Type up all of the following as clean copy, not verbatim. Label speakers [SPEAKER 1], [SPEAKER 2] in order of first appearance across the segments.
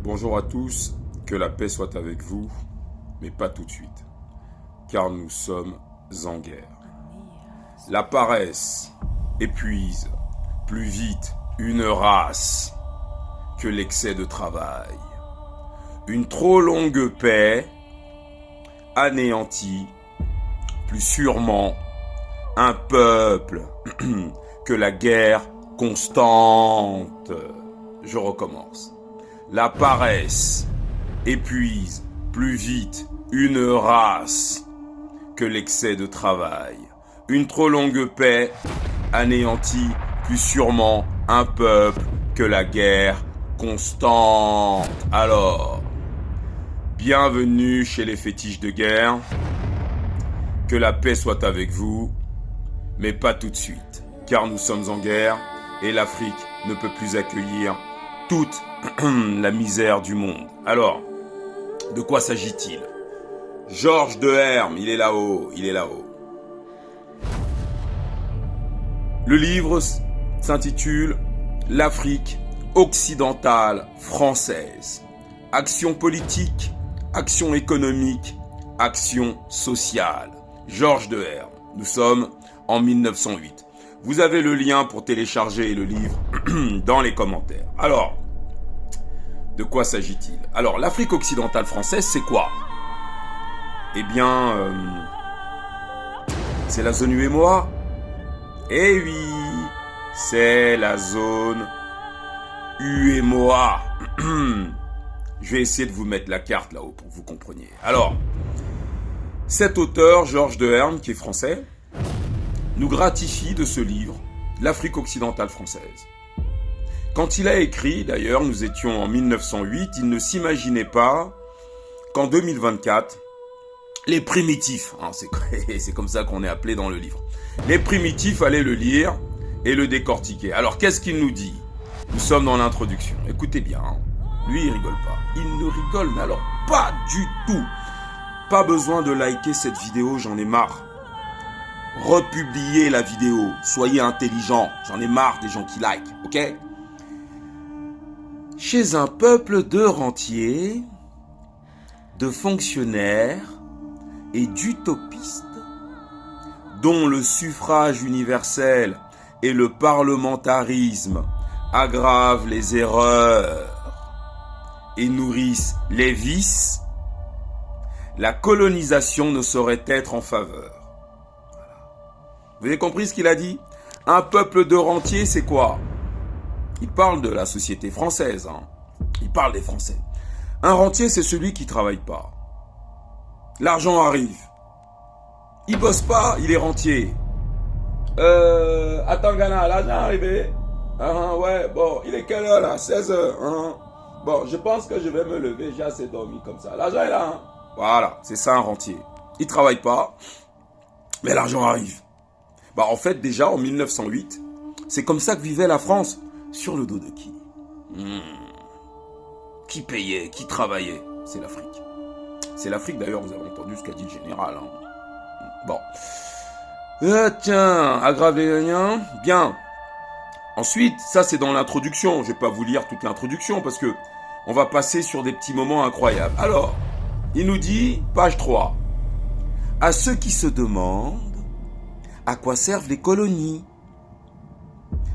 [SPEAKER 1] Bonjour à tous, que la paix soit avec vous, mais pas tout de suite, car nous sommes en guerre. La paresse épuise plus vite une race que l'excès de travail. Une trop longue paix anéantit plus sûrement un peuple que la guerre constante. Je recommence. La paresse épuise plus vite une race que l'excès de travail. Une trop longue paix anéantit plus sûrement un peuple que la guerre constante. Alors, bienvenue chez les fétiches de guerre. Que la paix soit avec vous, mais pas tout de suite, car nous sommes en guerre et l'Afrique ne peut plus accueillir toute la misère du monde. Alors, de quoi s'agit-il? Georges de Herme, il est là-haut, il est là-haut. Le livre s'intitule « L'Afrique occidentale française. Action politique, action économique, action sociale ». Georges de Herme. Nous sommes en 1908. Vous avez le lien pour télécharger le livre dans les commentaires. Alors, de quoi s'agit-il? Alors, l'Afrique occidentale française, c'est quoi? Eh bien, c'est la zone UEMOA. Eh oui, c'est la zone UEMOA. Je vais essayer de vous mettre la carte là-haut pour que vous compreniez. Alors, cet auteur, Georges de Herme, qui est français, nous gratifie de ce livre, L'Afrique occidentale française. Quand il a écrit, d'ailleurs, nous étions en 1908, il ne s'imaginait pas qu'en 2024, les primitifs, c'est comme ça qu'on est appelé dans le livre, les primitifs allaient le lire et le décortiquer. Alors, qu'est-ce qu'il nous dit? Nous sommes dans l'introduction. Écoutez bien, lui, il rigole pas. Il ne rigole, mais alors pas du tout. Pas besoin de liker cette vidéo, j'en ai marre. Republiez la vidéo, soyez intelligents, j'en ai marre des gens qui like, ok? Chez un peuple de rentiers, de fonctionnaires et d'utopistes, dont le suffrage universel et le parlementarisme aggravent les erreurs et nourrissent les vices, la colonisation ne saurait être en faveur. Vous avez compris ce qu'il a dit? Un peuple de rentiers, c'est quoi? Il parle de la société française. Il parle des Français. Un rentier, c'est celui qui travaille pas. L'argent arrive. Il bosse pas, il est rentier. Attends, Ghana, l'argent est arrivé. Ouais, bon, il est quelle heure là? 16 heures. Bon, je pense que je vais me lever, j'ai assez dormi comme ça. L'argent est là. Voilà, c'est ça un rentier. Il travaille pas, mais l'argent arrive. En fait, déjà en 1908, c'est comme ça que vivait la France. Sur le dos de qui? Qui payait? Qui travaillait? C'est l'Afrique. C'est l'Afrique d'ailleurs, vous avez entendu ce qu'a dit le général. Bon. Tiens, aggraver les liens. Bien. Ensuite, ça c'est dans l'introduction. Je vais pas vous lire toute l'introduction parce que on va passer sur des petits moments incroyables. Alors, il nous dit, page 3. À ceux qui se demandent à quoi servent les colonies.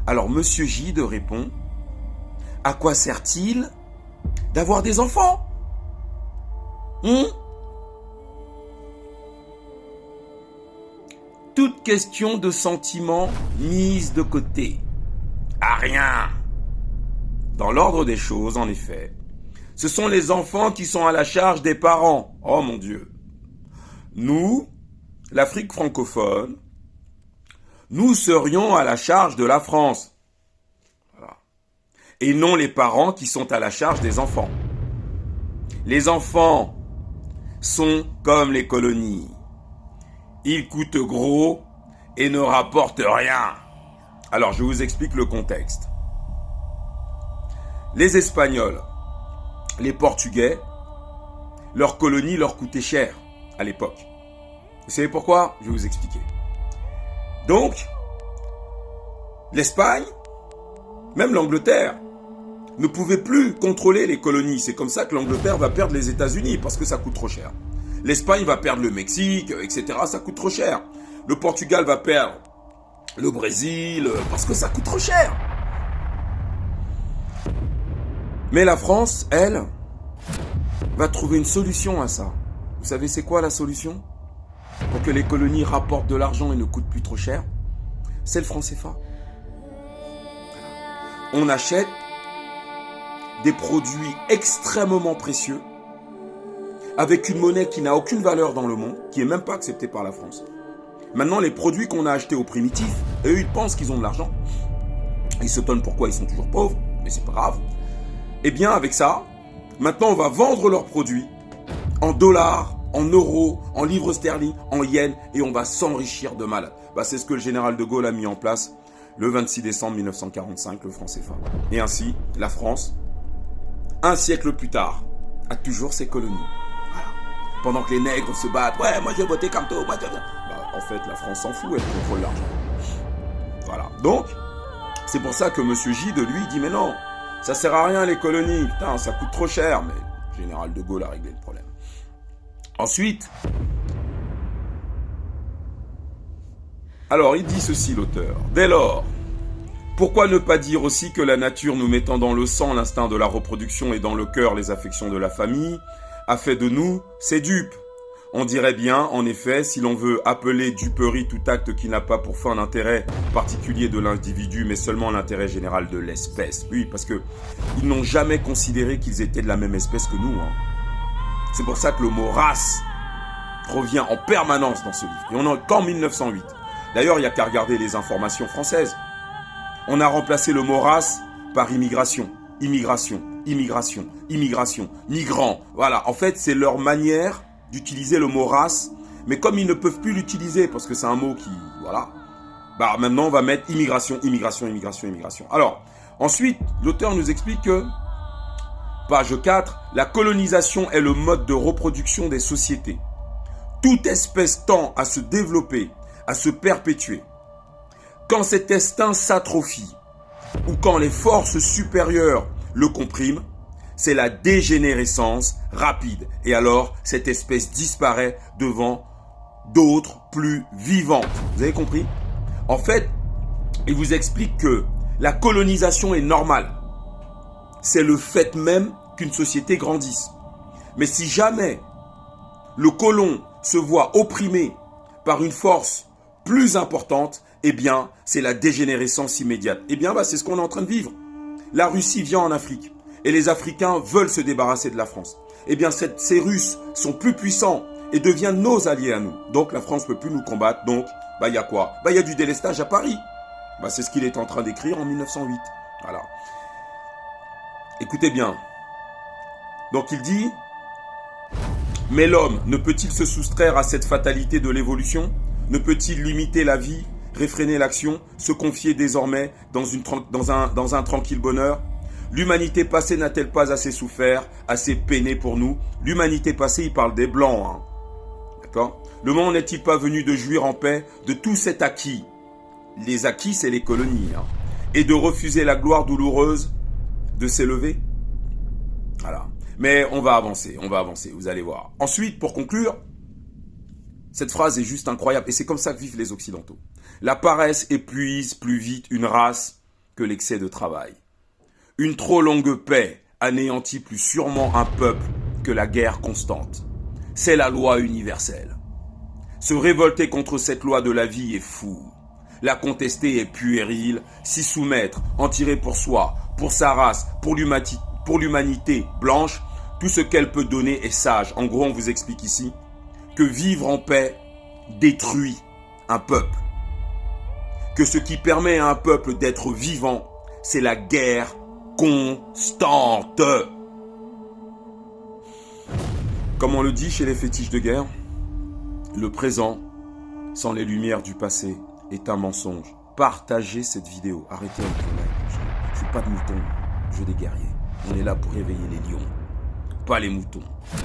[SPEAKER 1] Alors, Monsieur Gide répond, à quoi sert-il d'avoir des enfants? Toute question de sentiment mise de côté. À rien. Dans l'ordre des choses, en effet, ce sont les enfants qui sont à la charge des parents. Oh mon Dieu. Nous, l'Afrique francophone, nous serions à la charge de la France. Voilà. Et non les parents qui sont à la charge des enfants. Les enfants sont comme les colonies. Ils coûtent gros et ne rapportent rien. Alors, je vous explique le contexte. Les Espagnols, les Portugais, leurs colonies leur coûtaient cher à l'époque. Vous savez pourquoi? Je vais vous expliquer. Donc, l'Espagne, même l'Angleterre, ne pouvait plus contrôler les colonies. C'est comme ça que l'Angleterre va perdre les États-Unis, parce que ça coûte trop cher. L'Espagne va perdre le Mexique, etc. Ça coûte trop cher. Le Portugal va perdre le Brésil, parce que ça coûte trop cher. Mais la France, elle, va trouver une solution à ça. Vous savez c'est quoi la solution? Pour que les colonies rapportent de l'argent et ne coûtent plus trop cher, c'est le franc CFA. On achète des produits extrêmement précieux avec une monnaie qui n'a aucune valeur dans le monde, qui n'est même pas acceptée par la France. Maintenant, les produits qu'on a achetés aux primitifs, eux, ils pensent qu'ils ont de l'argent. Ils s'étonnent pourquoi ils sont toujours pauvres, mais c'est pas grave. Eh bien, avec ça, maintenant, on va vendre leurs produits en dollars, en euros, en livres sterling, en yens, et on va s'enrichir de malade. C'est ce que le général de Gaulle a mis en place le 26 décembre 1945, le franc CFA. Et ainsi, la France, un siècle plus tard, a toujours ses colonies. Voilà. Pendant que les nègres se battent, ouais, moi j'ai voté comme toi, moi j'ai... En fait, la France s'en fout, elle contrôle l'argent. Voilà. Donc, c'est pour ça que M. J, de lui, dit, mais non, ça sert à rien les colonies, putain, ça coûte trop cher. Mais le général de Gaulle a réglé le problème. Ensuite, alors il dit ceci l'auteur. Dès lors, pourquoi ne pas dire aussi que la nature nous mettant dans le sang l'instinct de la reproduction et dans le cœur les affections de la famille, a fait de nous ses dupes? On dirait bien, en effet, si l'on veut appeler duperie tout acte qui n'a pas pour fin l'intérêt particulier de l'individu, mais seulement l'intérêt général de l'espèce. Oui, parce que ils n'ont jamais considéré qu'ils étaient de la même espèce que nous. C'est pour ça que le mot race revient en permanence dans ce livre. Et on n'en qu'en 1908. D'ailleurs, il n'y a qu'à regarder les informations françaises. On a remplacé le mot race par immigration, immigration, immigration, immigration, migrants. Voilà, en fait, c'est leur manière d'utiliser le mot race, mais comme ils ne peuvent plus l'utiliser, parce que c'est un mot qui, voilà, maintenant on va mettre immigration, immigration, immigration, immigration. Alors, ensuite, l'auteur nous explique que, page 4, la colonisation est le mode de reproduction des sociétés. Toute espèce tend à se développer, à se perpétuer. Quand cet instinct s'atrophie, ou quand les forces supérieures le compriment, c'est la dégénérescence rapide. Et alors, cette espèce disparaît devant d'autres plus vivantes. Vous avez compris? En fait, il vous explique que la colonisation est normale. C'est le fait même qu'une société grandisse. Mais si jamais le colon se voit opprimé par une force plus importante, eh bien, c'est la dégénérescence immédiate. Eh bien, c'est ce qu'on est en train de vivre. La Russie vient en Afrique. Et les Africains veulent se débarrasser de la France. Eh bien, ces Russes sont plus puissants et deviennent nos alliés à nous. Donc, la France ne peut plus nous combattre. Donc, il y a quoi? Il y a du délestage à Paris. C'est ce qu'il est en train d'écrire en 1908. Voilà. Écoutez bien. Donc, il dit, mais l'homme ne peut-il se soustraire à cette fatalité de l'évolution? Ne peut-il limiter la vie, réfréner l'action, se confier désormais dans un tranquille bonheur? L'humanité passée n'a-t-elle pas assez souffert, assez peiné pour nous? L'humanité passée, il parle des Blancs. D'accord? Le monde n'est-il pas venu de jouir en paix de tout cet acquis? Les acquis, c'est les colonies. Et de refuser la gloire douloureuse de s'élever? Voilà. Mais on va avancer, vous allez voir. Ensuite, pour conclure, cette phrase est juste incroyable. Et c'est comme ça que vivent les Occidentaux. La paresse épuise plus vite une race que l'excès de travail. Une trop longue paix anéantit plus sûrement un peuple que la guerre constante. C'est la loi universelle. Se révolter contre cette loi de la vie est fou. La contester est puéril. S'y soumettre, en tirer pour soi, pour sa race, pour l'humanité blanche, tout ce qu'elle peut donner est sage. En gros, on vous explique ici que vivre en paix détruit un peuple. Que ce qui permet à un peuple d'être vivant, c'est la guerre constante. Comme on le dit chez les fétiches de guerre, le présent, sans les lumières du passé, est un mensonge. Partagez cette vidéo. Arrêtez avec le like. Je suis pas de mouton, je veux des guerriers. On est là pour réveiller les lions, pas les moutons.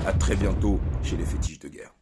[SPEAKER 1] À très bientôt chez les fétiches de guerre.